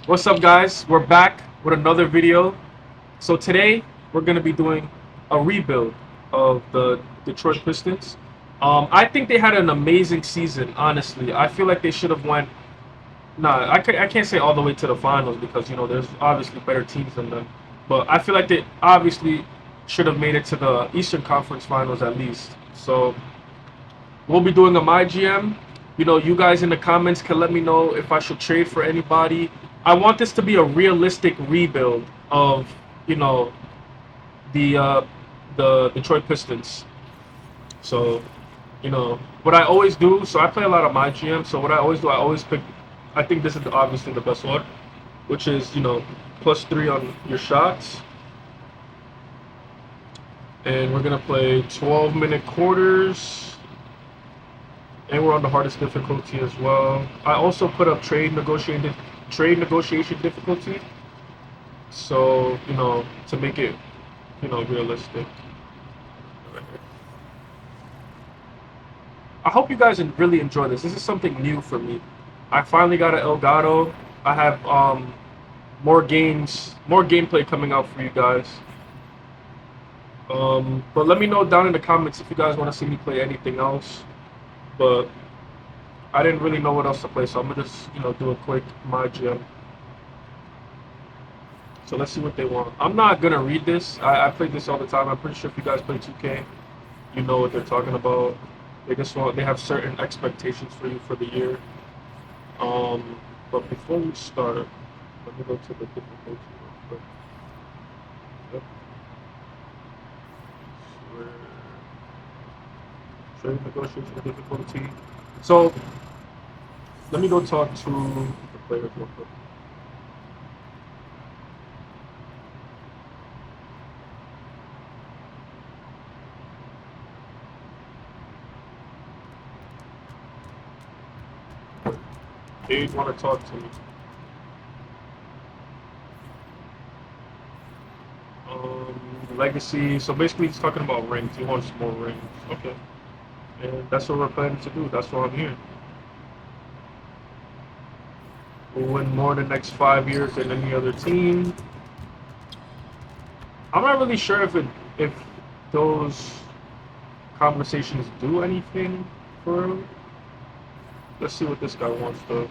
What's up, guys? We're back with another video. So today we're gonna be doing a rebuild of the Detroit Pistons. I think they had an amazing season. Honestly, I feel like they should have went. Nah, I can't say all the way to the finals because there's obviously better teams than them. But I feel like they obviously should have made it to the Eastern Conference Finals at least. So we'll be doing a my GM. You guys in the comments can let me know if I should trade for anybody. I want this to be a realistic rebuild of, you know, the uh, the Detroit Pistons. So, what I always do. So I play a lot of my GM. So what I always do, I always pick. I think this is obviously the best one, which is +3 on your shots, and we're gonna play 12-minute quarters. And we're on the hardest difficulty as well. I also put up trade negotiation difficulty, so to make it realistic. I hope you guys really enjoy this. This is something new for me. I finally got an Elgato. I have more games, more gameplay coming out for you guys. But let me know down in the comments if you guys want to see me play anything else. But I didn't really know what else to play, so I'm gonna just do a quick my gym. So let's see what they want. I'm not gonna read this. I play this all the time. I'm pretty sure if you guys play 2K, you know what they're talking about. They have certain expectations for you for the year. But before we start, let me go to the difficulty real quick. Yep. Trade negotiation difficulty. So let me go talk to the players real quick. They want to talk to me. Legacy. So basically, he's talking about rings. He wants more rings. Okay, and that's what we're planning to do. That's why I'm here. We'll win more in the next 5 years than any other team. I'm not really sure if those conversations do anything for him. Let's see what this guy wants to.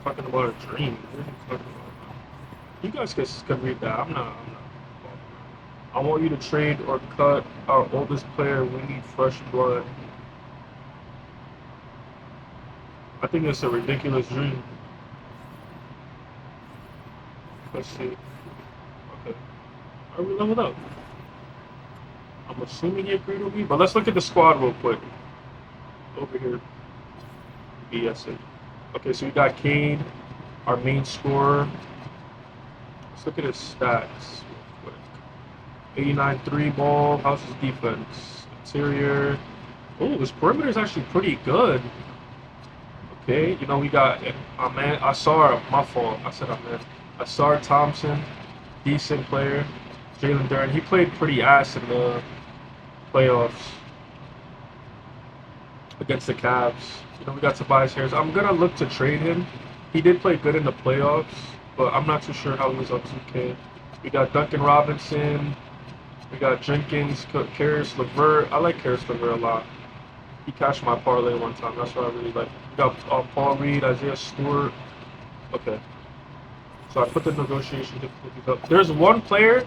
Talking about a dream. What are you talking about? You guys can read that. I'm not. I want you to trade or cut our oldest player. We need fresh blood. I think it's a ridiculous dream. Let's see. Okay. Are we leveled up? I'm assuming he agreed with me, but let's look at the squad real quick. Over here. BS. Okay, so we got Cade, our main scorer. Let's look at his stats real quick. 89 3-ball. How's his defense? Interior. Oh, his perimeter is actually pretty good. Okay, we got man. My fault. I said man. Asar Thompson, decent player. Jalen Duren. He played pretty ass in the playoffs against the Cavs. We got Tobias Harris. I'm gonna look to trade him. He did play good in the playoffs, but I'm not too sure how he was on 2K. We got Duncan Robinson. We got Jenkins, Karis LeVert. I like Karis LeVert a lot. He cashed my parlay one time. That's what I really like. We got Paul Reed, Isaiah Stewart. Okay. So I put the negotiation difficulties up. There's one player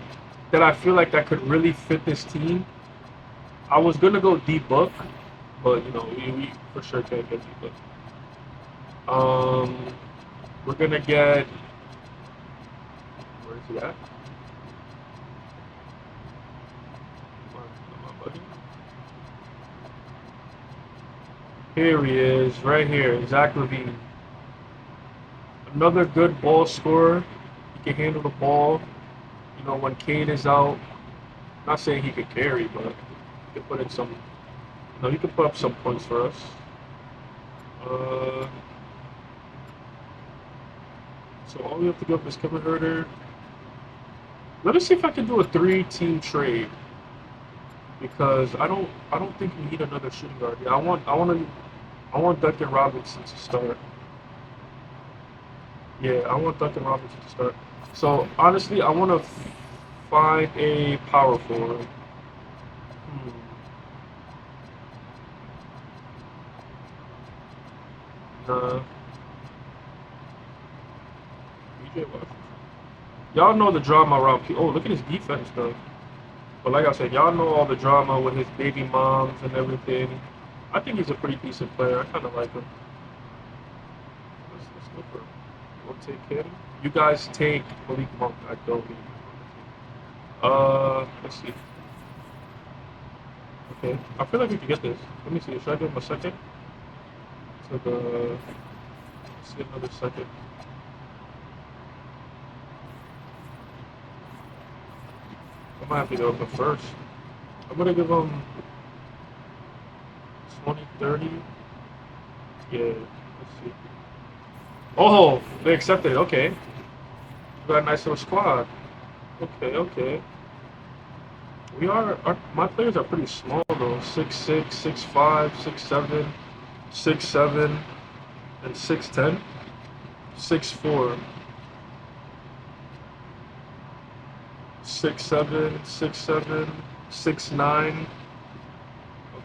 that I feel like that could really fit this team. I was gonna go D-Book, but we for sure can't get D-Book. We're gonna get. Where is he at? Here he is, right here, Zach LaVine. Another good ball scorer. He can handle the ball. When Cade is out, not saying he could carry, but he could put in some. He could put up some points for us. So all we have to give up is Kevin Herter. Let me see if I can do a 3-team trade because I don't think we need another shooting guard. I want Duncan Robinson to start. Yeah, I want Duncan Robinson to start. So honestly, I want to find a power forward. Hmm. Nah, BJ Washington. Y'all know the drama around. Oh, look at his defense though. But like I said, y'all know all the drama with his baby moms and everything. I think he's a pretty decent player. I kind of like him. Let's go for him. We'll take him. You guys take Malik Monk. I don't need him. Let's see. Okay, I feel like we can get this. Let me see. Should I give him a second? To the. Let's see another second. I might have to go with the first. I'm gonna give him 20, 30. Yeah. Let's see. Oh, they accepted it. Okay. We got a nice little squad. Okay, okay. My players are pretty small though. 6'6", 6'5", 6'7", 6'7", and 6'10". 6'4". 6'7", 6'7", 6'9".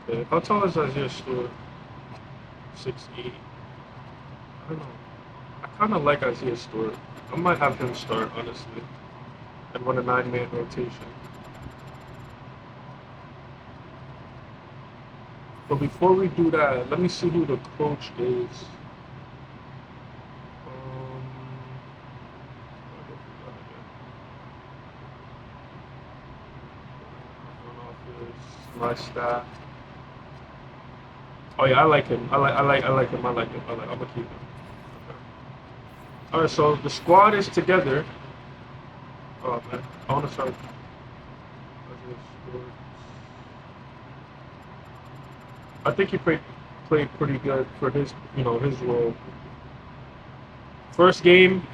Okay. How tall is Isaiah Stewart? 6'8". I don't know. I kind of like Isaiah Stewart. I might have him start, honestly, and run a 9-man rotation. But before we do that, let me see who the coach is. Um, my staff. Oh yeah, I like him. I like him. I'm gonna keep him. Okay. All right, so the squad is together. Oh man, I want to start. I think he played pretty good for his role. First game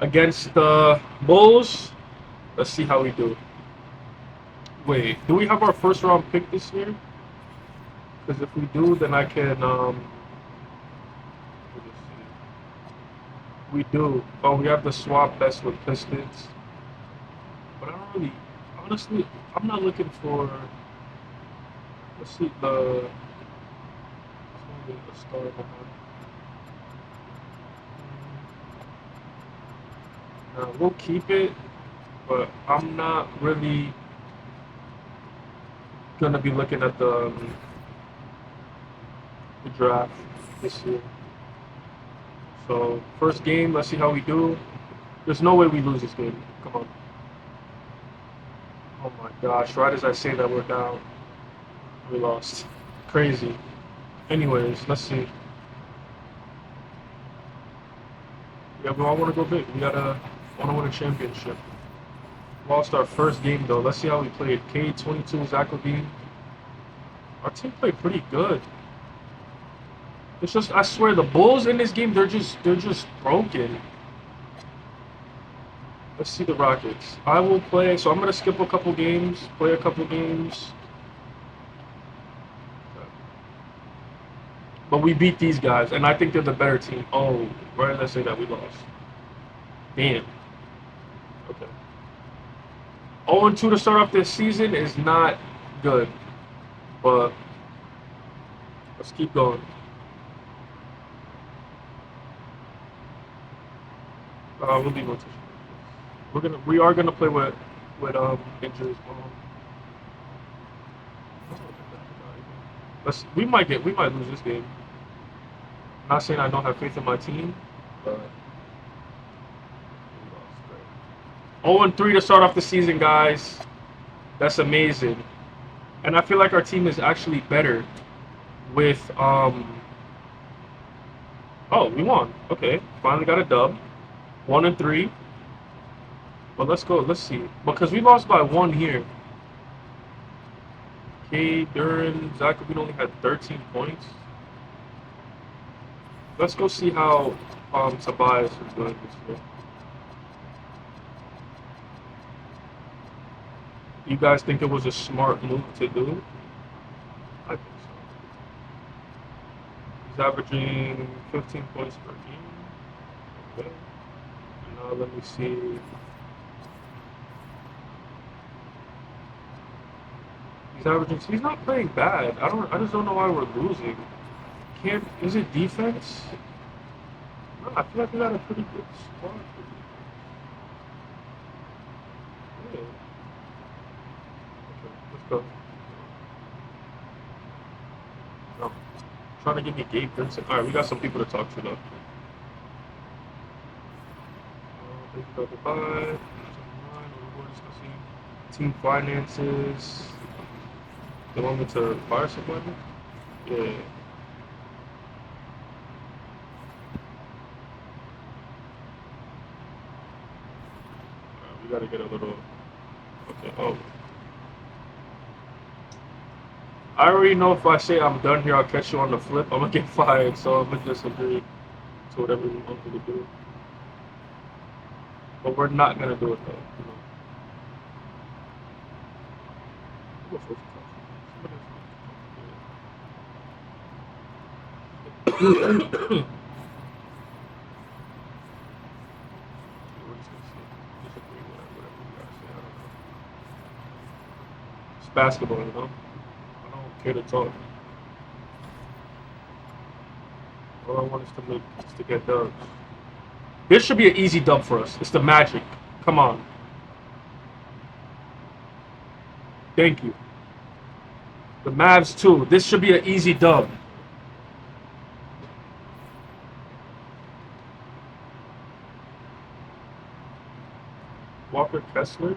against the Bulls. Let's see how we do. Wait, do we have our first round pick this year? Because if we do, then I can. We do. Oh, we have the swap best with Pistons. But I don't really. Honestly, I'm not looking for. Let's see the. A star behind. We'll keep it, but I'm not really gonna be looking at the draft this year. So first game, let's see how we do. There's no way we lose this game. Come on. Oh my gosh! Right as I say that, we're down. We lost. Crazy. Anyways, let's see. Yeah, we all want to go big. We gotta want to win a championship. Lost our first game though. Let's see how we played. Cade 22, Zach Levine. Our team played pretty good. It's just I swear the Bulls in this game they're just broken. Let's see the Rockets. I will play. So I'm gonna skip a couple games, play a couple games. But we beat these guys, and I think they're the better team. Oh, why did I say that we lost? Damn. Okay. 0-2 to start off this season is not good, but let's keep going. We'll leave rotation. We are gonna play with injuries. We might lose this game. Not saying I don't have faith in my team, but 0-3 to start off the season, guys. That's amazing. And I feel like our team is actually better with oh, we won. Okay. Finally got a dub. 1-3. But let's go. Let's see. Because we lost by 1 here. Cade, Duran, Zachary only had 13 points. Let's go see how Tobias is doing this year. You guys think it was a smart move to do? I think so. He's averaging 15 points per game. Okay. And now let me see. He's averaging. He's not playing bad. I just don't know why we're losing. Can't. Is it defense? No, I feel like we got a pretty good squad. Yeah. Okay, let's go. No. Trying to give me Gabe Vincent. All right, we got some people to talk to though. Thank you, goodbye. Team finances. They want me to fire somebody? Yeah. We gotta get a little. Okay. Oh. I already know if I say I'm done here, I'll catch you on the flip. I'm gonna get fired, so I'm gonna just agree to whatever you want me to do. But we're not gonna do it though. It's basketball, you know. I don't care to talk. All I want is to get dubs. This should be an easy dub for us. It's the Magic. Come on. Thank you. The Mavs too. This should be an easy dub. Walker Kessler.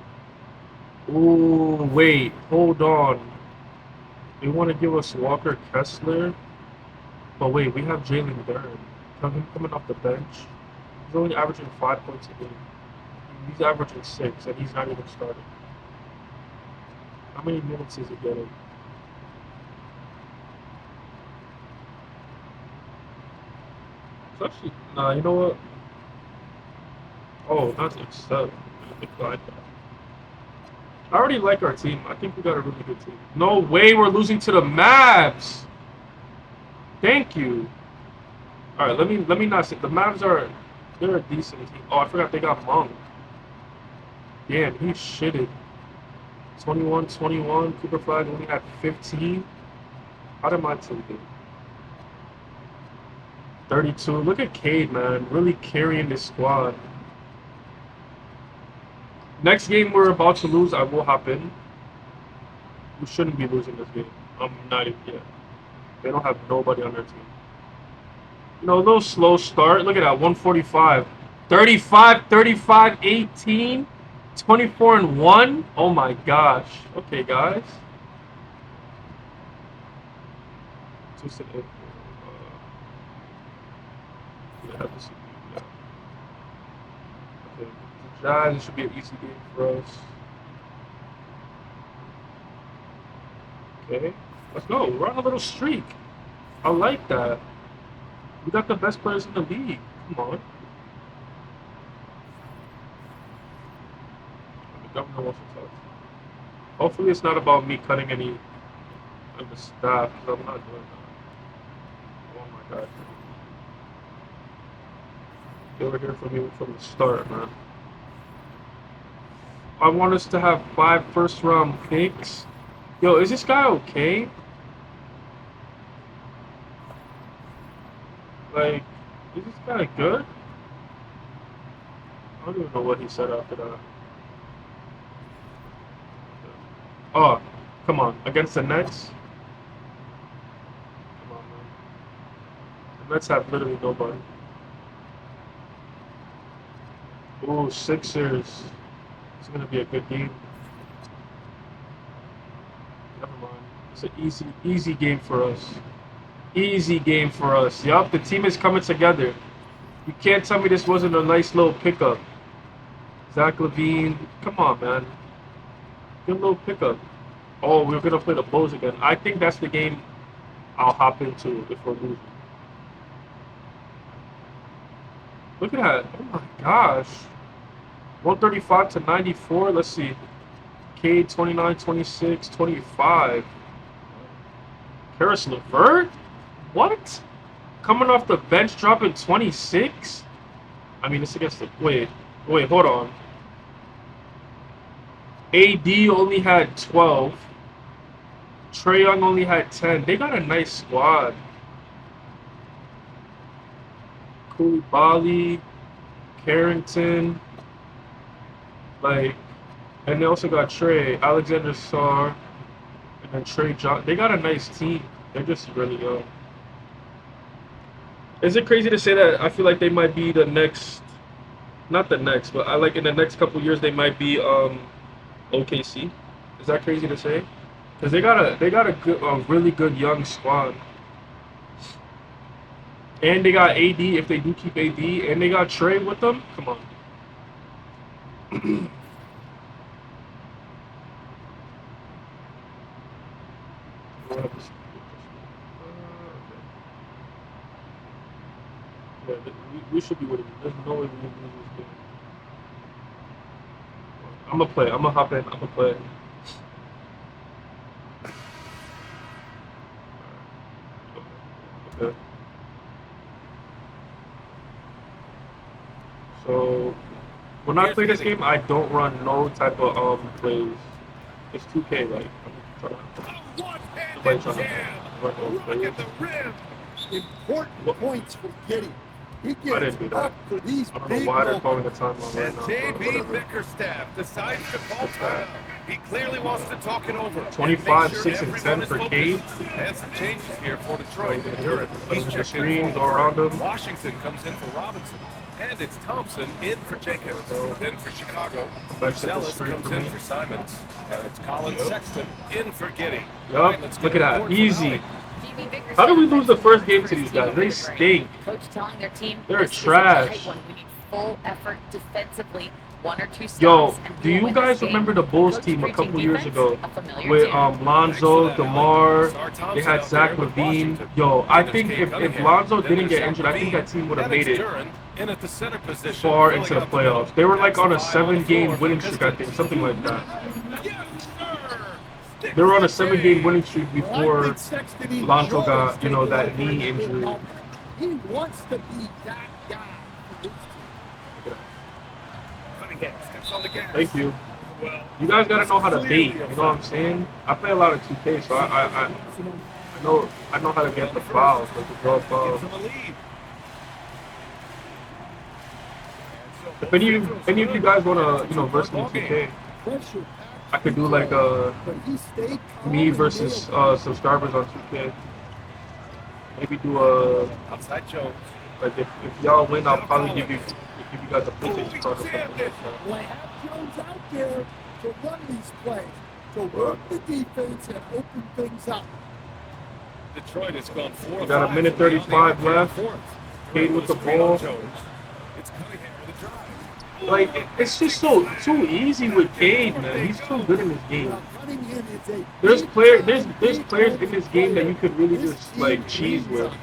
Ooh, wait. Hold on. They want to give us Walker Kessler. But wait, we have Jalen Duren. Him coming off the bench. He's only averaging 5 points a game. He's averaging 6, and he's not even starting. How many minutes is he getting? It's actually, nah, you know what? Oh, not to accept. Decline that. I already like our team. I think we got a really good team. No way we're losing to the Mavs. Thank you. All right, let me not say the Mavs are they're a decent team. Oh, I forgot they got Monk. Damn, he shitted. 21-21. Cooper Flag only had 15. How did my team do? 32. Look at Cade, man, really carrying this squad. Next game we're about to lose, I will hop in. We shouldn't be losing this game. I'm not even yet. They don't have nobody on their team. You know, a little slow start. Look at that, 145. 35, 35, 18, 24 and 1. Oh my gosh. Okay, guys. Okay. Jazz, it should be an easy game for us. Okay. Let's go. We're on a little streak. I like that. We got the best players in the league. Come on. The governor wants to talk. Hopefully it's not about me cutting any of the staff, because I'm not doing that. Oh my god. They were here for me from the start, man. I want us to have 5 first-round picks. Yo, is this guy okay? Like, is this guy good? I don't even know what he said after that. Oh, come on. Against the Nets? Come on, man. The Nets have literally nobody. Ooh, Sixers. It's going to be a good game. Never mind. It's an easy game for us. Easy game for us. Yup, the team is coming together. You can't tell me this wasn't a nice little pickup. Zach LaVine. Come on, man. Good little pickup. Oh, we're going to play the Bulls again. I think that's the game I'll hop into if we're losing. Look at that. Oh my gosh. 135 to 94. Let's see. Cade 29, 26, 25. Karis LeVert? What? Coming off the bench dropping 26? I mean, it's against the. Wait, hold on. AD only had 12. Trae Young only had 10. They got a nice squad. Koulibaly, Carrington, like, and they also got Trey, Alexander Sarr, and then Trey John. They got a nice team. They're just really young. Is it crazy to say that I feel like they might be the next, not the next, but I like in the next couple years they might be OKC? Is that crazy to say? Because they got a really good young squad, and they got AD if they do keep AD, and they got Trey with them. Come on. Yeah, we should be winning. There's no way we can lose this game. I'm gonna play. I'm gonna hop in. I'm gonna play. Okay. So when I play this game, I don't run no type of plays. It's 2K. Like I'm trying to run no plays. Important points for Giddy. He I didn't gets do that. up for these I don't big know why they're moments. calling the timeout right And now. JB Bickerstaff decides to call time. He clearly wants to talk it over. 25, Make sure 6, and everyone 10 is for focused. Cade. And some changes here for Detroit. Let He's him checked just in screen, for go around him. Washington comes in for Robinson. And it's Thompson in for Jenkins. Then for Chicago, Back to the Marcellus screen comes for in me. for Simons. And it's Colin Sexton in for Giddy. Yup, All right, let's look get at a that. report from Easy. Allie. How did we lose the first game to these guys? They stink. Coach telling their team They're this is a trash. tight one. We need full effort defensively. One or two stops. Yo, and do we will you win guys this game. remember the Bulls Coach team a preaching couple years defense, ago a familiar with tune. Lonzo, DeMar? They had Zach Thompson out there with Levine. Washington. Yo, I And think it's if Cade Cunningham. Lonzo Then didn't there's get injured, I think that team would have Then made it's it Duren in at the center position, far filling into the out middle. playoffs. They were like on a That's the five on the 7-game floor for winning the streak, I think, Pistons. something like that. Yes, sir. They were on a 7-game winning streak Well, I before think Sexton Lonzo enjoys got, you know, taking that over knee in big injury. moments. He wants to be that guy for his team. Cunningham steps on the gas. Thank you. Well, You guys gotta know how to bait. You know what I'm saying? I play a lot of 2K, so I know how to get the fouls, like the draw fouls. gives him a lead. If any of you guys wanna, you know, verse me 2K, Pressure I could do like but he stayed calm me and versus nailed subscribers on 2K. Maybe do a Outside Jones. like if y'all win, I'll probably give you guys a PlayStation card or something like that. Well, I have Jones out there to run these plays, to work the defense and open things up. Detroit has gone 4 We got a minute 35 left. Cade with the ball. It's Cunningham with the drive. Like it's just too easy with Cade, man. He's too good in this game. Now, Cunningham is a There's big players time, there's big players time in this game that you could really This just team like cheese needs with. him.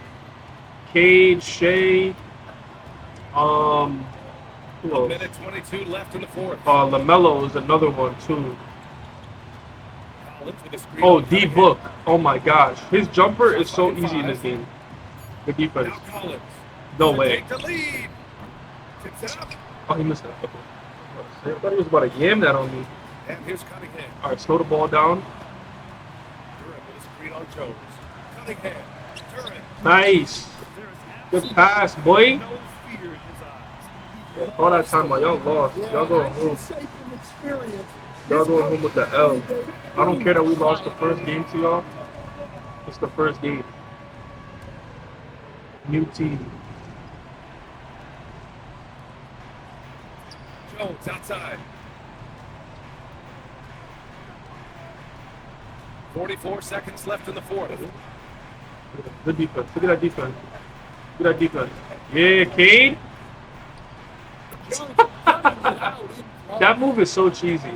Cade, Shea, who A else? minute 22 left in the fourth. LaMelo is another one too. Collins with a screen Oh, on D Cunningham. Book. Oh my gosh, his jumper is so easy in this game. Good defense. Now Collins. No To way. Take the lead. Tips out. Oh, he missed that. Okay. I thought he was about to yam that on me. And here's Cunningham. All right, slow the ball down. Duren with a screen on Jones. Cunningham. Duren. Nice. There is Good pass, boy. no fear in his eyes. Yeah, all that time, y'all lost. Yeah, Y'all going I home. can say from experience, Y'all this going home with the L. coach, I don't care that we lost the first game to y'all. It's the first game. New team. Jones outside. 44 seconds left in the fourth. Good defense. Look at that defense. Look at that defense. Yeah, Cade. That move is so cheesy.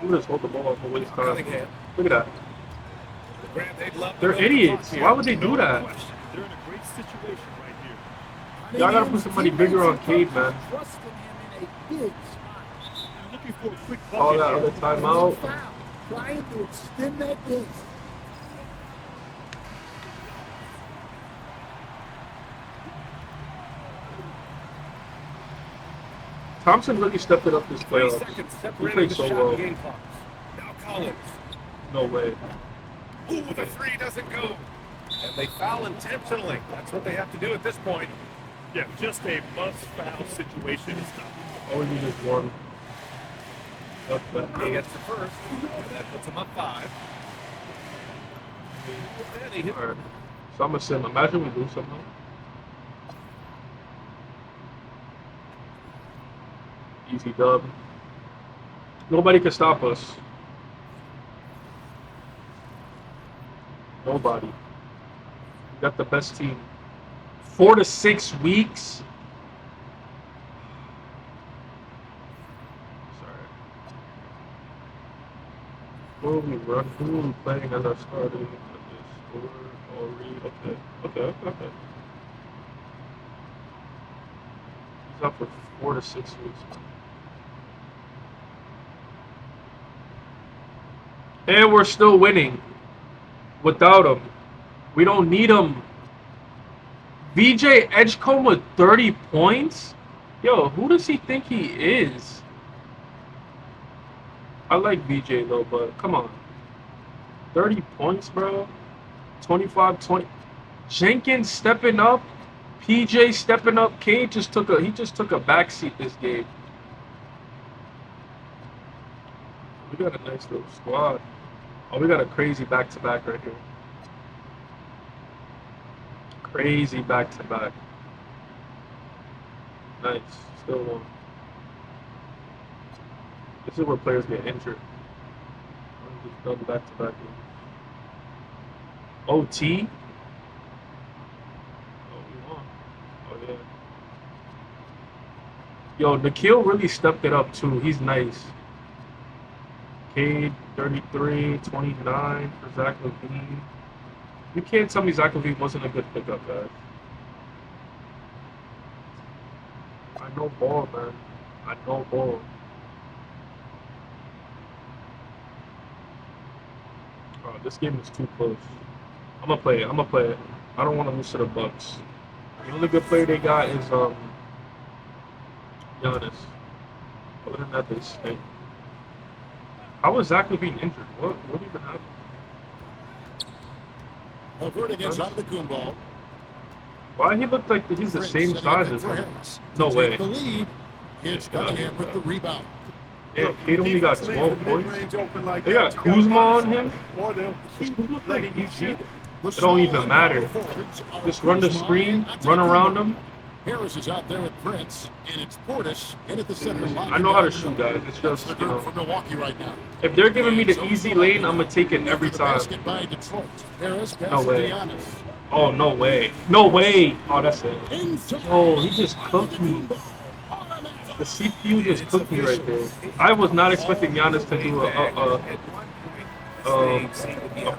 I'm gonna just hold the ball for waste time. Cunningham. Look at that. Grant, they'd love to They're go to the idiots. clock Why here. would they do that? They're in a great situation right here. Y'all gotta put somebody bigger on Cade, man. Trusting him in a big spot. They're looking for a quick All bucket that here. other timeout. Foul, trying to extend that game. Thompson really stepped it up this 3 playoffs. seconds He separating played the so shot well. and game clocks. Now Collins. No way. Ooh, the 3 doesn't go. And they foul intentionally. That's what they have to do at this point. Yeah, just a must-foul situation to stop. Oh, you just won. He gets the first. And that puts him up 5. And he hit. Alright. So I'm gonna sim. Imagine we lose something. Easy dub. Nobody can stop us. Nobody. We got the best team. 4 to 6 weeks. Sorry. Who are we running? Who are we playing as our starting? Okay. He's out for 4 to 6 weeks. And we're still winning without him. We don't need him. VJ Edgecombe with 30 points? Yo, who does he think he is? I like VJ though, but come on. 30 points, bro. 25-20. Jenkins stepping up. PJ stepping up. Cade just took a backseat this game. We got a nice little squad. Oh, we got a crazy back-to-back right here. Crazy back-to-back. Nice. Still one. This is where players get injured. I'm just done back-to-back. OT? Oh, we won. Oh, yeah. Yo, Nikhil really stepped it up, too. He's nice. Cade, 33, 29 for Zach Levine. You can't tell me Zach Levine wasn't a good pickup, guys. I know ball, man. I know ball. Oh, this game is too close. I'm gonna play it. I don't want to lose to the Bucks. The only good player they got is Giannis. Other than that, they stink. How was Zach Levine injured? What even happened? Avert against Antetokounmpo. Why he looked like he's the same size as him? No way. The lead. Cade Cunningham with the rebound. Yeah, Cade only got 12 points. Mid-range open like They that. got Kuzma on him. Or they'll Does keep Kuzma look like letting you EG? shoot. It don't even matter. Just run the screen, run around them. Harris is out there with Prince, and it's Portis in at the center line. I know how to shoot, guys. It's That's just, the you group know, for Milwaukee right now. if they're giving me the easy lane, I'm gonna take it every The time. basket by Detroit. Harris No passes way. to Giannis. Oh, no way. No way. Oh, that's it. Inside. Oh, he just cooked me. The CPU just cooked me right there. I was not expecting Giannis to do a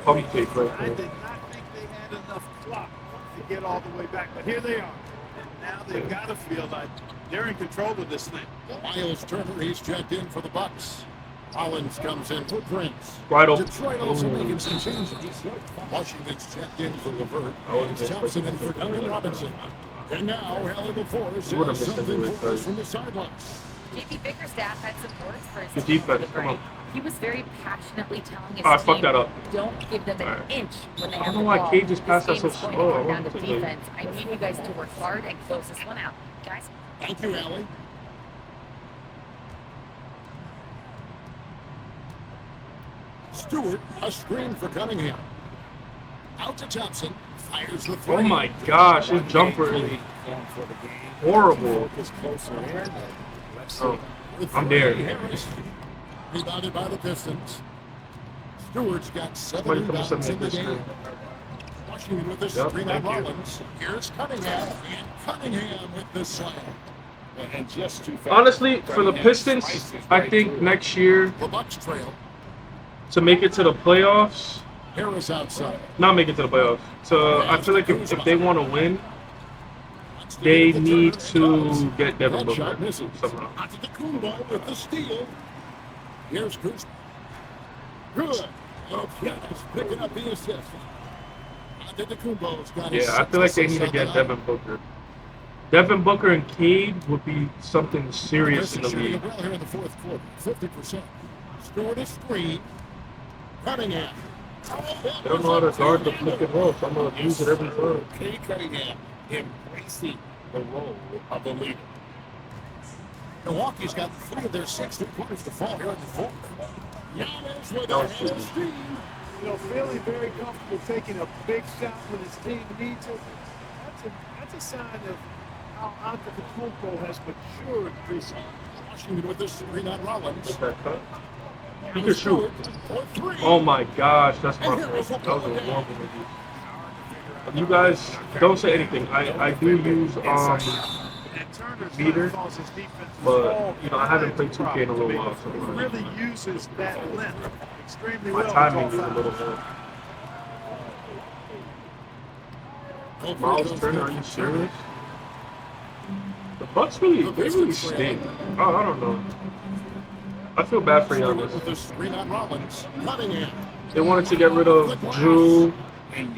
pump fake right I there. did not think they had enough clock to get all the way back, but here they are. And now they've got to feel like they're in control of this thing. Miles Turner, he's checked in for the Bucks. Collins comes in for Prince. Right open. Detroit also Ooh. making some changes. Washington's checked in for Levert. I wasn't Thompson in expecting for Duncan Robinson. And now Allen Force Would've has missed something anyway, for us sorry. from the sidelines. JP Bickerstaff had some words for his Good team defense, after the come on. break. He was very passionately telling his Oh, I team, fucked that up. don't give them an Alright. inch when they I have don't the know why ball. Cade just passed This that game so is going slow. to I come down to wanted to take it. defense. I need you guys to work hard and close this one out. Guys, Thank you, Allie. Stewart, a screen for Cunningham. Out to Thompson. Fires the three. Oh my gosh, his jumper is horrible. Oh, With I'm three, there. Harris. Rebounded by the Pistons. Stewart's got 7 Somebody come rebounds send me in the this game. screen. Washington with the Yep, screen on thank you. Rollins. Here's Cunningham. And Cunningham with the slam. And just too fast. Honestly, for the Pistons, I think next year The Bucks trail. to make it to the playoffs, Harris outside. not make it to the playoffs. So I feel like if they want to win, they need to get Devin That Booker shot misses. somehow. Antetokounmpo with the steal. Here's Kuzma. Good. Okay, he's picking up the assist. Antetokounmpo's got his Yeah, I feel like they sixth need to assist get on the night. Devin Booker. Devin Booker and Cade would be something serious in the Shooting league. it well here in the fourth quarter. 50%. Stewart is screen. Cunningham. They don't know how to guard the pick and roll, so I'm going to use it every time. Cade Cunningham embracing the role of the leader. Milwaukee's got 3 of their 6 3-pointers to fall here in the fourth. Giannis with a hand steam. You know, feeling very comfortable taking a big shot when his team needs it. That's a sign of how Antetokounmpo has matured recently. Washington with this screen on Rollins. Get that cut. He can shoot. Oh my gosh, that's my fault. That was a horrible review. You guys don't say anything. I do use meter, but you know I haven't played 2K in a little while, so He really uses that length extremely my well. timing is a little bit. Miles Turner, are you serious? The Bucks really stink. Oh, I don't know. I feel bad for Giannis. With the screen on Rollins. Cunningham. They wanted to get rid of Drew,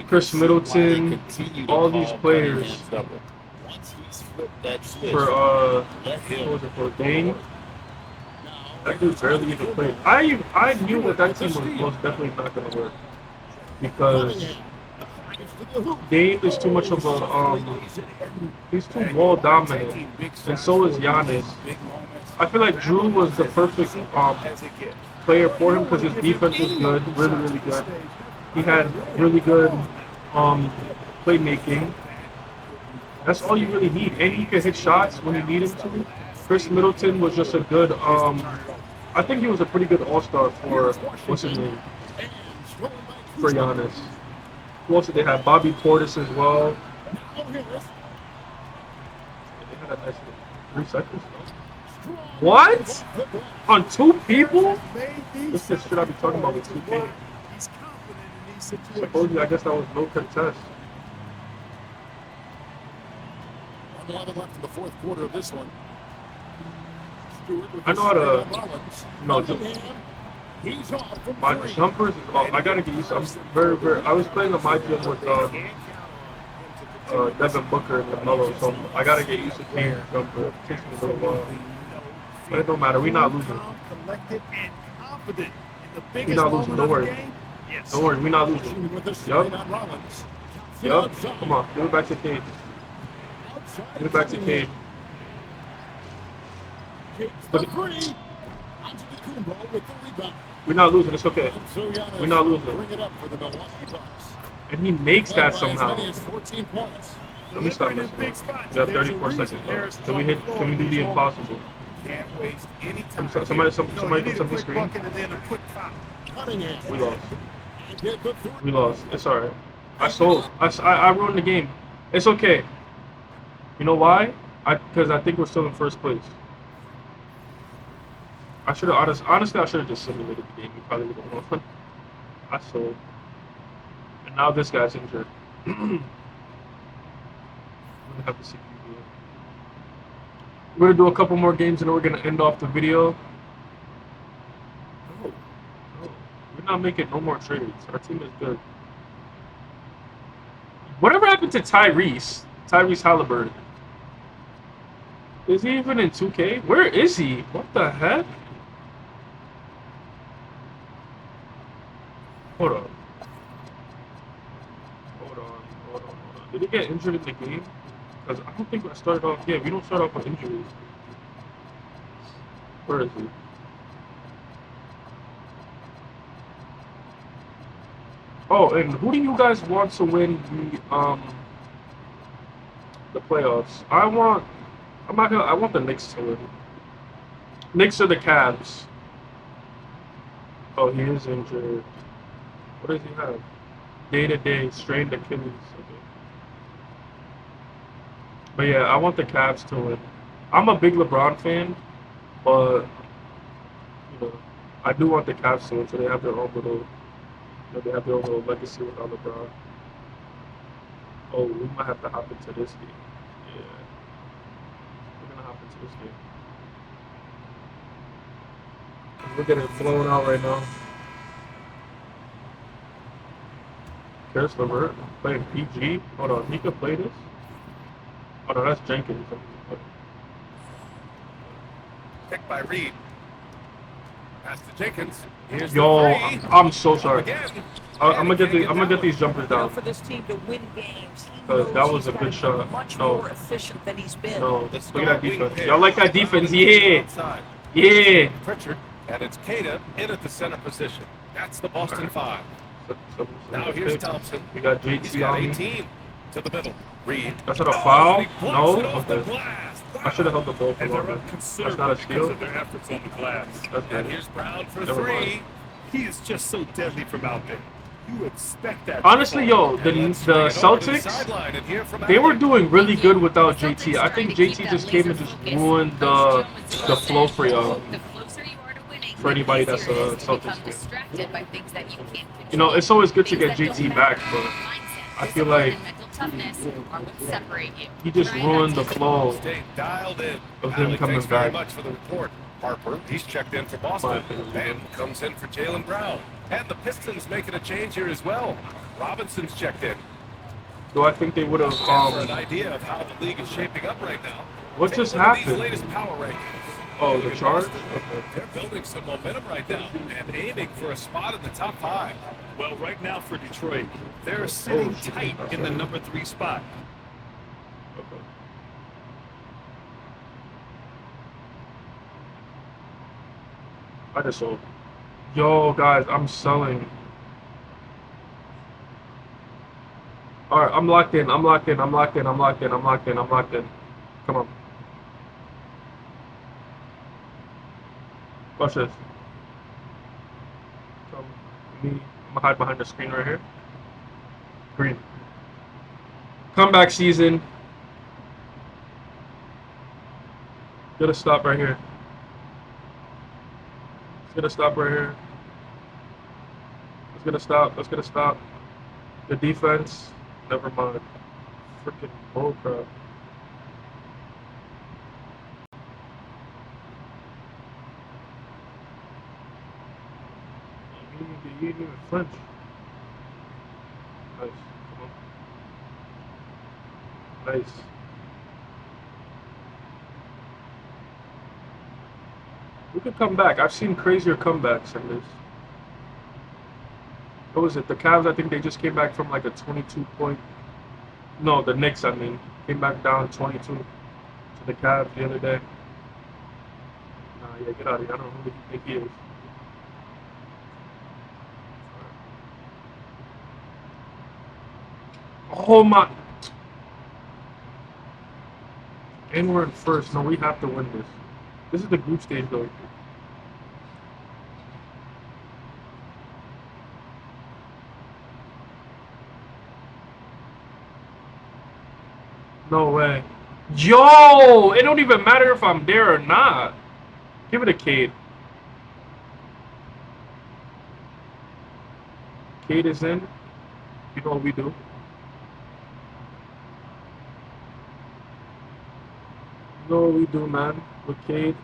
Chris Middleton, all these players for what was it for Dame? That dude barely even played. I knew that team was most definitely not gonna work because Dame is too much of a he's too ball dominant, and so is Giannis. I feel like Drew was the perfect player for him because his defense was good, really good. He had really good playmaking. That's all you really need, and he can hit shots when you need him to. Chris Middleton was just a good. I think he was a pretty good all-star for what's his name for Giannis. Who else did they have? Bobby Portis as well. They had a nice 3 seconds. What? On 2 people? This is shit I be talking about with 2K. Supposedly, I guess that was no contest. 1:11 left in the fourth quarter of this one. I know how to, my jumpers is off. I gotta get used to. I'm very. I was playing on my gym with Devin Booker and LaMelo, so I gotta get used to Kane's jumper. It takes me a little while, but it don't matter. We're not losing. We're not losing. Don't worry. Don't worry. We're not losing. Yup. Come on. Give it back to Cade. Give it back to Cade. We're not losing. It's okay. We're not losing. And he makes that somehow. Let me stop this. We got 34 seconds left. Can we do the impossible? Somebody do something screen. We lost. We lost. It's alright. I ruined the game. It's okay. You know why? Because I think we're still in first place. I should have honestly I should have just simulated the game. We probably would have won. I sold. And now this guy's injured. I'm gonna have to see. We're gonna do a couple more games and then we're gonna end off the video. No. We're not making no more trades. Our team is good. Whatever happened to Tyrese Halliburton? Is he even in 2K? Where is he? What the heck? Hold on. Did he get injured in the game? Because I don't think I started off. Yeah, we don't start off with injuries. Where is he? Oh, and who do you guys want to win the playoffs? I want the Knicks to win. Knicks or the Cavs. Oh, he is injured. What does he have? Day-to-day, strained Achilles. Okay. But yeah, I want the Cavs to win. I'm a big LeBron fan, but you know, I do want the Cavs to win, so they have their own little, legacy without LeBron. Oh, we might have to hop into this game. Yeah, we're gonna hop into this game. We're getting blown out right now. Karis LeVert playing PG. Hold on, he could play this. Oh no, that's Jenkins. Picked by Reed. Pass to Jenkins. Here's Yo, the three. I'm so Up sorry. again. I'm And gonna he can't I'm gonna get that these jumpers You know, down. for this team to win games, he Because knows that was he's a gotta good be shot. much No. more efficient than he's been. No, The look star at that wing defense. pair. Y'all like that defense? Yeah, Outside. yeah. Pritchard, and it's Cade in at the center position. That's the Boston 5. Now here's Thompson. We got He's JT got on me. 18 to the middle. Reed. That's not a foul? And he blocks it No? off the Okay. glass. I should have held the ball for And they're longer. up That's considerably not a because steal. of their efforts on the glass. That's And good. here's Brown for Never mind. 3. He is just so deadly from out there. You expect that. Honestly, yo, the And let's swing it over to the Celtics, sideline and hear from they were Allen. doing really good without JT. I think JT just came and just ruined the flow for y'all. The closer you are to winning, For anybody that's a the easier it is to Celtics become fan. distracted by things that you can't control. You know, it's always good to Things get that don't JT matter. back, but Mindset, I feel discipline, like and mental toughness are what separate you. he just Try not ruined to the flow Stay dialed in. of him Allen, coming thanks very back. much for the report. Harper, he's checked in for My Boston. opinion. Ben comes in for Jaylen Brown. And the Pistons making a change here as well. Robinson's checked in. Do I think they would have? And for an idea of how the league is shaping up right now. What take just a look at These happened? latest power rankings. Oh, the In charge? Boston, they're building some momentum right now and aiming for a spot in the top 5. Well, right now for Detroit, they're sitting shit. tight in the number 3 spot. Okay. I just sold. Yo, guys, I'm selling. Alright, I'm locked in. I'm locked in. I'm locked in. I'm locked in. I'm locked in. I'm locked in. Come on. Watch this. Come. Me. I'm gonna hide behind the screen right here. Green. Comeback season. Gonna stop right here. It's gonna stop right here. It's gonna stop. It's gonna stop. The defense. Never mind. Freaking bullcrap. You didn't even flinch. Nice. Come on. Nice. We could come back. I've seen crazier comebacks in this. What was it? The Cavs, I think they just came back from like a 22 point. No, the Knicks, I mean. Came back down 22 to the Cavs the other day. Nah, yeah, get out of here. I don't know who you think he is. Oh my. And we're in first. No, we have to win this. This is the group stage though. No way. Yo! It don't even matter if I'm there or not. Give it a Cade. Cade is in. You know what we do. You know what we do, man. With Cade.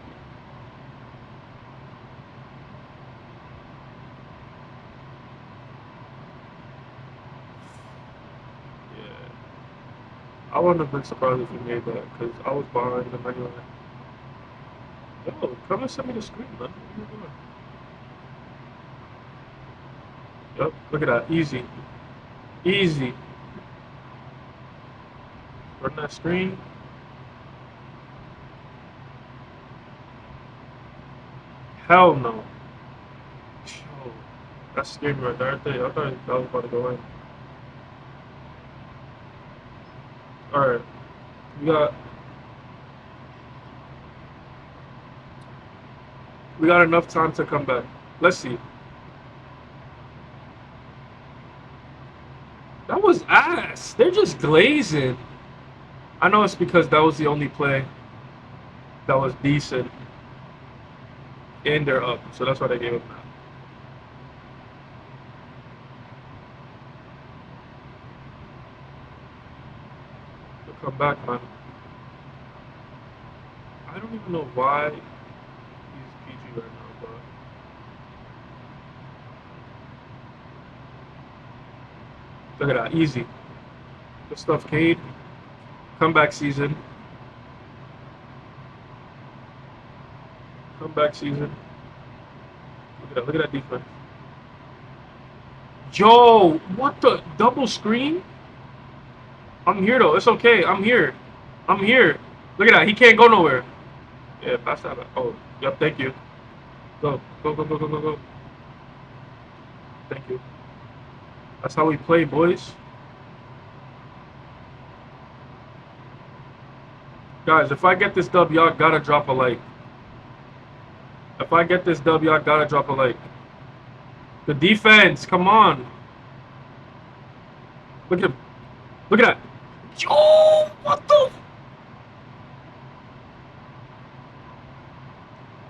I wouldn't have been surprised if you made that, because I was behind them anyway. Yo, come and send me the screen, man. What are you doing? Yep, look at that. Easy. Easy. Run that screen. Hell no. Yo, that scared me right there. I thought that was about to go in. Alright. We got enough time to come back. Let's see. That was ass. They're just glazing. I know it's because that was the only play that was decent. And they're up, so that's why they gave up that. They'll come back, man. I don't even know why he's PG right now, but look at that, easy. Good stuff, Cade. Comeback season. Comeback season. Look at that defense. Yo, what the double screen? I'm here though. It's okay. I'm here. I'm here. Look at that. He can't go nowhere. Yeah, pass that back. Oh, yep. Thank you. Go. Go, go, go, go, go, go. Thank you. That's how we play, boys. Guys, if I get this dub, y'all gotta drop a like. If I get this dub, y'all gotta drop a like. The defense, come on. Look at him. Look at that. Yo, what the?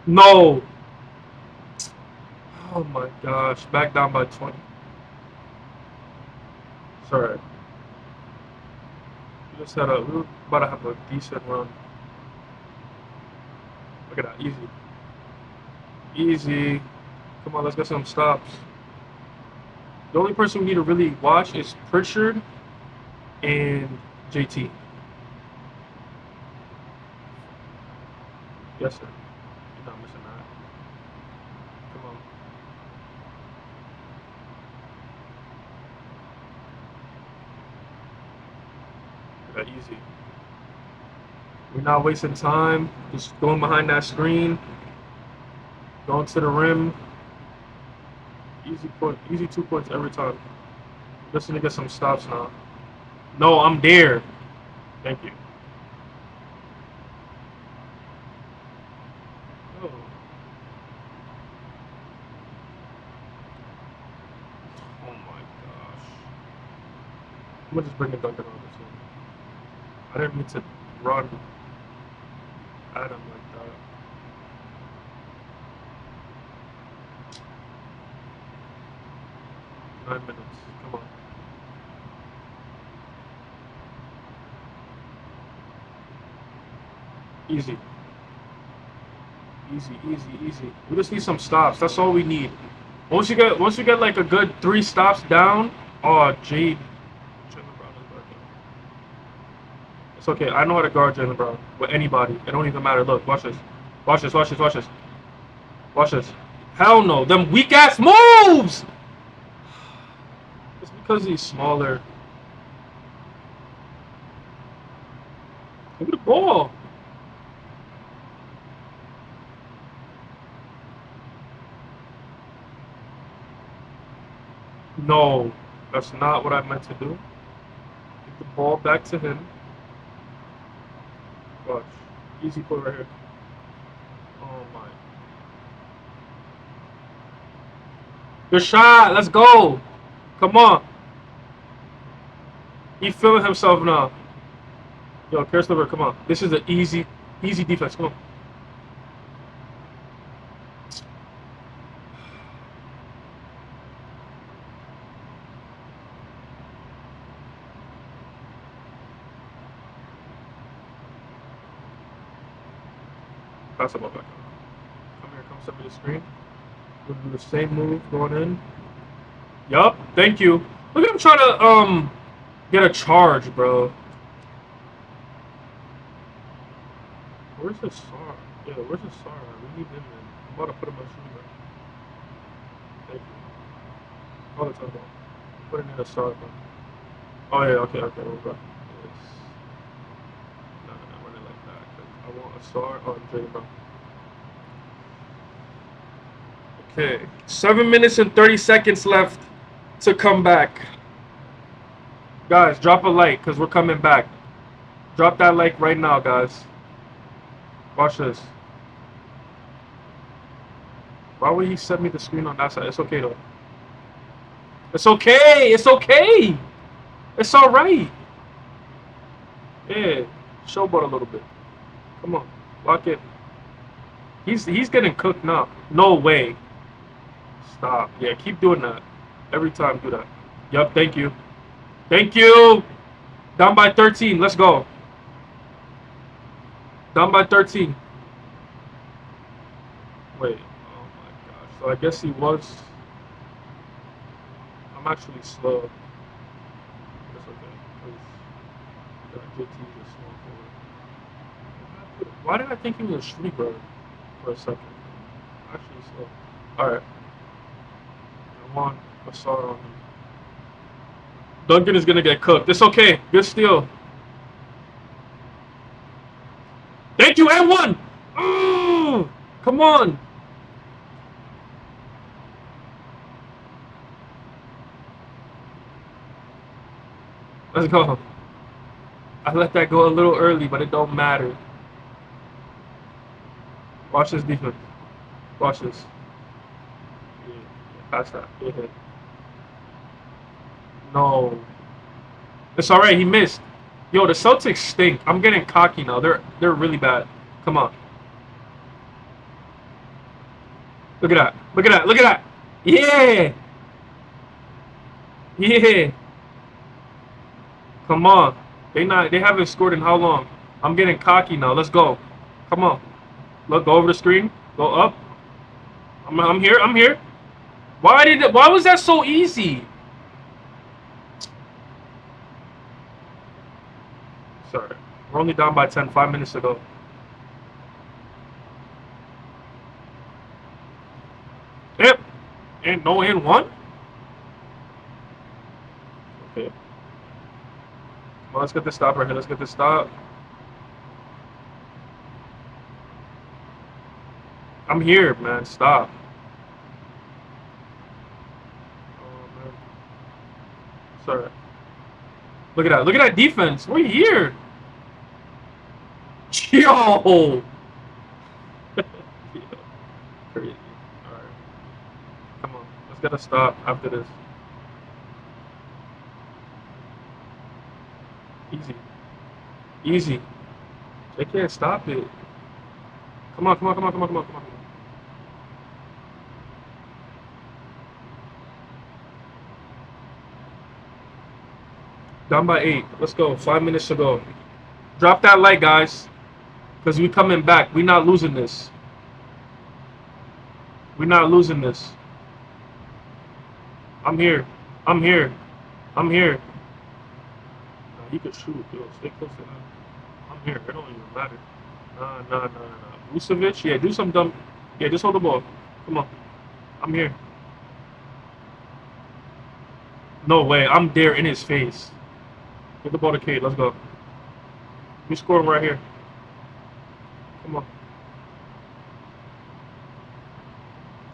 No. Oh my gosh. Back down by 20. Sorry. We were about to have a decent run. Look at that. Easy. Easy. Come on, let's get some stops. The only person we need to really watch is Pritchard and JT. Yes, sir. You're not missing that. Come on. That easy. We're not wasting time. Just going behind that screen. Going to the rim. Easy point. Easy 2 points every time. Just need to get some stops now. No, I'm there. Thank you. Oh. Oh my gosh. I'm gonna just bring a Duncan on this one. I didn't mean to run at him like that. Nine minutes. Come on. Easy. Easy, easy, easy. We just need some stops. That's all we need. Once you get like a good 3 stops down, oh Jade. Jaylen Brown is back in. It's okay. I know how to guard Jaylen Brown with anybody. It don't even matter. Look, watch this. Watch this, watch this, watch this. Watch this. Hell no. Them weak ass moves! It's because he's smaller. Look at the ball. No, that's not what I meant to do. Get the ball back to him. Watch. Easy play right here. Oh my. Good shot. Let's go. Come on. He's feeling himself now. Yo, Karis LeVert, come on. This is an easy defense. Come on. Pass the ball back. Come here, come set me the screen. We're gonna do the same move going in. Yup, thank you. Look at him trying to get a charge, bro. Where's the SAR? Yeah, where's the SAR? We need him in. I'm about to put him on shooting guard. Thank you. All the time, bro. Putting in a SAR, bro. Oh yeah, okay, we're back. Yes. Nah, not running like that. Cause I want a SAR on Jaylen Brown. Okay, 7 minutes and 30 seconds left to come back. Guys, drop a like because we're coming back. Drop that like right now, guys. Watch this. Why would he set me the screen on that side? It's okay though. It's okay. It's okay. It's all right. Yeah, showboat a little bit. Come on, lock it. He's getting cooked now. No way. Stop. Yeah, keep doing that. Every time, do that. Yup. Thank you. Thank you. Down by 13. Let's go. Down by 13. Wait. Oh my gosh. So I guess he was. I'm actually slow. That's okay. JT is a small forward. Why did I think he was a street guard for a second? Actually, so. Alright. I want a star on him. Duncan is gonna get cooked. It's okay. Good steal. Thank you, and one! Oh, come on. Let's go. I let that go a little early, but it don't matter. Watch this defense. Watch this. Yeah, pass that. Good hit. No. It's alright, he missed. Yo, the Celtics stink. I'm getting cocky now. They're really bad. Come on. Look at that. Look at that. Look at that. Yeah. Yeah. Come on. They haven't scored in how long? I'm getting cocky now. Let's go. Come on. Look, go over the screen. Go up. I'm here. I'm here. Why was that so easy? Sorry. We're only down by 10, 5 minutes ago. Yep. And no in one? Okay. Come on, let's get this stop right here. Let's get this stop. I'm here, man. Stop. Oh, man. Sorry. Look at that. Look at that defense. We're here. Yo. Crazy. Alright. Come on. Let's get a stop after this. Easy. Easy. They can't stop it. Come on, come on, come on, come on, come on, come on. Down by 8. Let's go. 5 minutes to go. Drop that like, guys. Because we coming back. We not losing this. We not losing this. I'm here. I'm here. I'm here. Nah, he could shoot. Yo, stay close to him. I'm here. It don't even matter. Nah. Vucevic, yeah, do some dumb. Yeah, just hold the ball. Come on. I'm here. No way. I'm there in his face. Get the ball to Cade. Let's go. We scoring right here. Come on.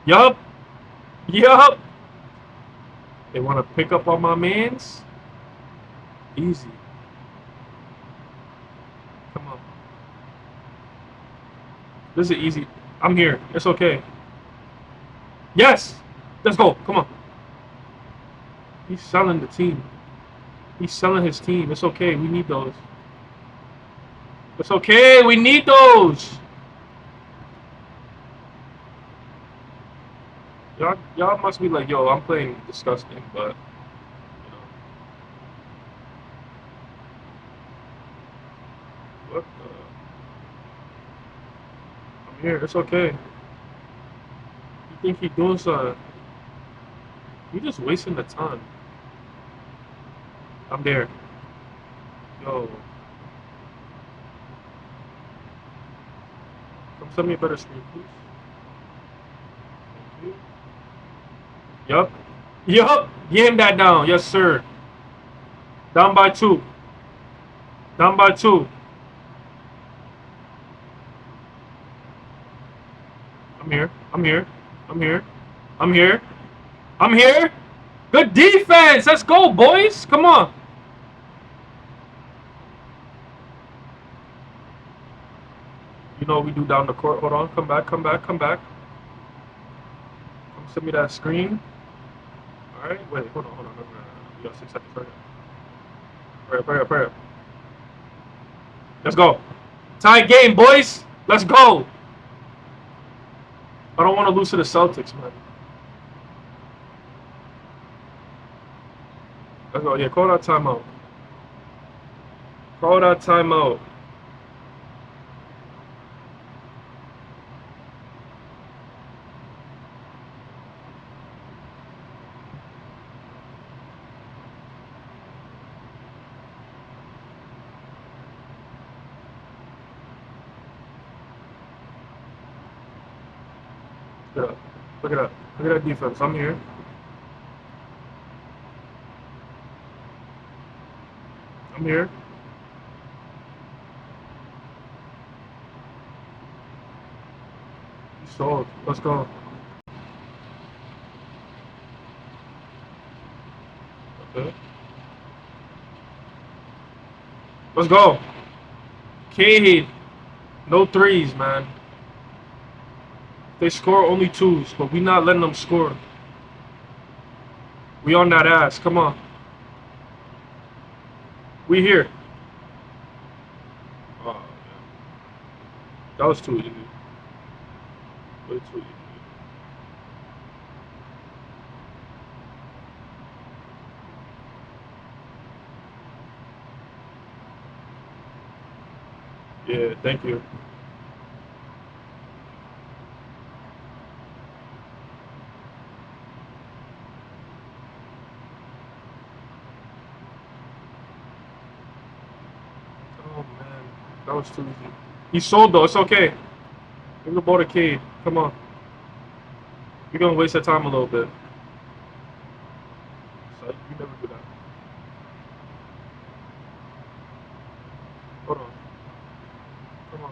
Yup. Yup. They want to pick up on my mans. Easy. Come on. This is easy. I'm here. It's okay. Yes. Let's go. Come on. He's selling the team. He's selling his team. It's okay. We need those. It's okay. We need those. Y'all must be like, yo, I'm playing disgusting, but you know. What the? I'm here. It's okay. You think he doing something? You just wasting the time. I'm there. Yo. Come send me a better screen, please. Thank you. Yup. Yup. Game that down. Yes, sir. Down by 2. Down by 2. I'm here. I'm here. I'm here. I'm here. I'm here. Good defense. Let's go, boys. Come on. You know what we do down the court. Hold on. Come back. Come back. Come back. Come send me that screen. All right. Wait. Hold on. Hold on. We got 6 seconds. Hurry up. Hurry up. Hurry up. Let's go. Tie game, boys. Let's go. I don't want to lose to the Celtics, man. Let's go. Yeah, call that timeout. Call that timeout. Look at that. Look at that. Look at that defense. I'm here. I'm here. You sold. Let's go. Okay. Let's go. Cade. No threes, man. They score only twos, but we not letting them score. We on that ass. Come on. We here. Oh, man. That was too easy. Way too easy. Yeah, thank you. Oh man, that was too easy. He sold though. It's okay. Give the ball to Cade. Come on. You're gonna waste your time a little bit. So you never do that. Hold on. Come on.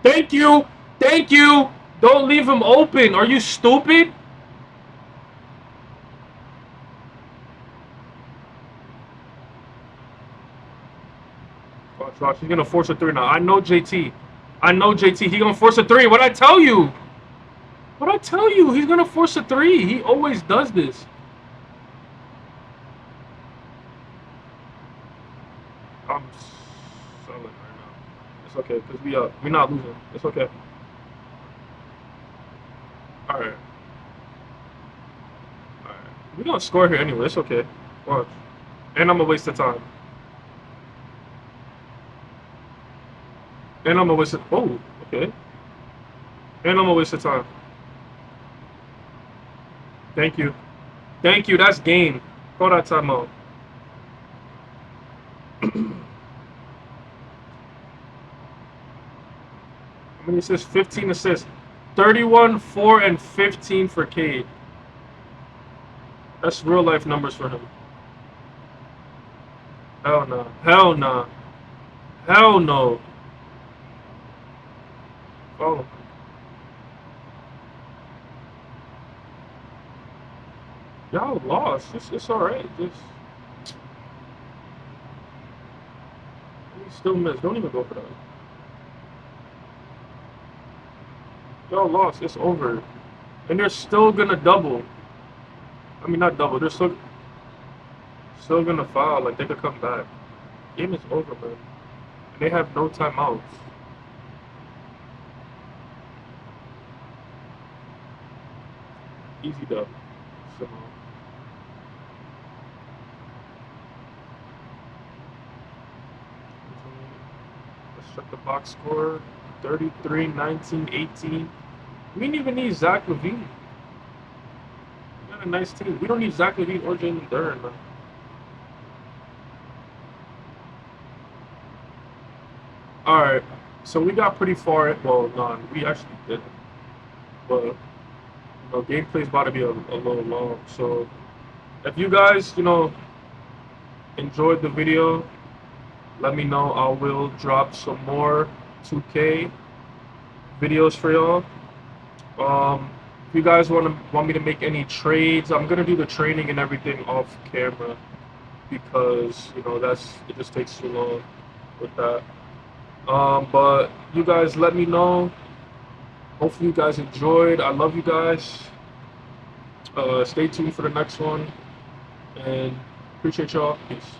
Thank you. Thank you. Don't leave him open. Are you stupid? Watch. He's gonna force a three now. I know JT. I know JT. He gonna force a three. What'd I tell you? What'd I tell you? He's gonna force a three. He always does this. I'm selling right now. It's okay, because we up. We're not losing. It's okay. Alright. Alright. We're gonna score here anyway. It's okay. Watch. And I'm gonna waste the time. And I'm gonna waste it. Oh, okay. And I'm gonna waste the time. Thank you. Thank you. That's game. Call that timeout. How many assists? 15 assists. 31, 4, and 15 for Cade. That's real life numbers for him. Hell no. Hell no. Hell no. Oh. Y'all lost. It's alright. Just still miss. Don't even go for that. Y'all lost. It's over. And they're still gonna double. I mean, not double. They're still gonna foul. Like, they could come back. Game is over, man. And they have no timeouts. Easy dub. So, let's check the box score. 33, 19, 18. We didn't even need Zach LaVine. We got a nice team. We don't need Zach LaVine or Jalen Duren, man. Alright, so we got pretty far. Well, no, we actually didn't. But, gameplay's about to be a little long. So, if you guys, enjoyed the video, let me know. I will drop some more 2K videos for y'all. If you guys want me to make any trades, I'm gonna do the training and everything off camera because it just takes too long with that. But you guys let me know. Hopefully you guys enjoyed. I love you guys. Stay tuned for the next one and appreciate y'all. Peace.